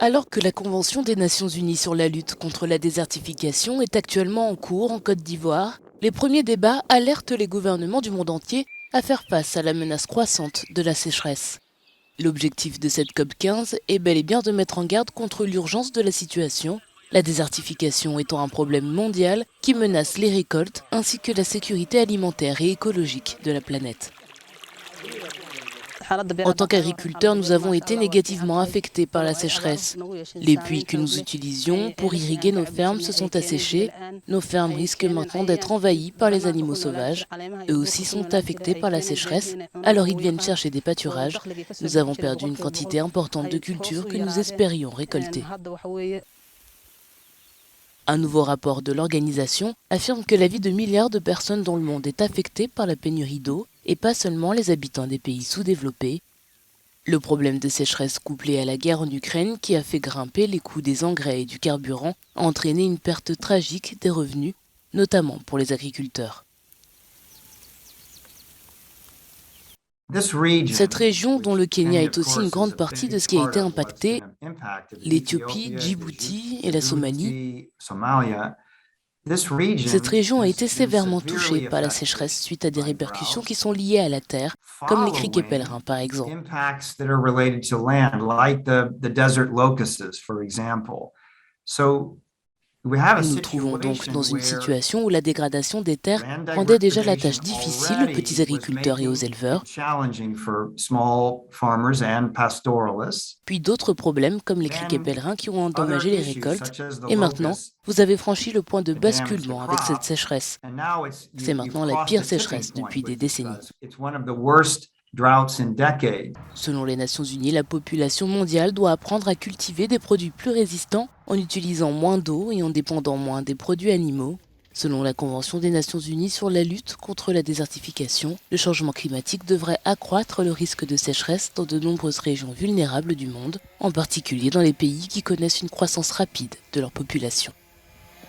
Alors que la Convention des Nations Unies sur la lutte contre la désertification est actuellement en cours en Côte d'Ivoire, les premiers débats alertent les gouvernements du monde entier à faire face à la menace croissante de la sécheresse. L'objectif de cette COP15 est bel et bien de mettre en garde contre l'urgence de la situation, la désertification étant un problème mondial qui menace les récoltes ainsi que la sécurité alimentaire et écologique de la planète. En tant qu'agriculteurs, nous avons été négativement affectés par la sécheresse. Les puits que nous utilisions pour irriguer nos fermes se sont asséchés. Nos fermes risquent maintenant d'être envahies par les animaux sauvages. Eux aussi sont affectés par la sécheresse, alors ils viennent chercher des pâturages. Nous avons perdu une quantité importante de cultures que nous espérions récolter. Un nouveau rapport de l'organisation affirme que la vie de milliards de personnes dans le monde est affectée par la pénurie d'eau, et pas seulement les habitants des pays sous-développés. Le problème de sécheresse couplé à la guerre en Ukraine qui a fait grimper les coûts des engrais et du carburant a entraîné une perte tragique des revenus, notamment pour les agriculteurs. Cette région, dont le Kenya est aussi une grande partie de ce qui a été impacté, l'Éthiopie, Djibouti et la Somalie, cette région a été sévèrement touchée par la sécheresse suite à des répercussions qui sont liées à la terre, comme les criquets pèlerins par exemple. Nous nous trouvons donc dans une situation où la dégradation des terres rendait déjà la tâche difficile aux petits agriculteurs et aux éleveurs. Puis d'autres problèmes comme les criquets pèlerins qui ont endommagé les récoltes. Et maintenant, vous avez franchi le point de basculement avec cette sécheresse. C'est maintenant la pire sécheresse depuis des décennies. Selon les Nations Unies, la population mondiale doit apprendre à cultiver des produits plus résistants en utilisant moins d'eau et en dépendant moins des produits animaux. Selon la Convention des Nations Unies sur la lutte contre la désertification, le changement climatique devrait accroître le risque de sécheresse dans de nombreuses régions vulnérables du monde, en particulier dans les pays qui connaissent une croissance rapide de leur population.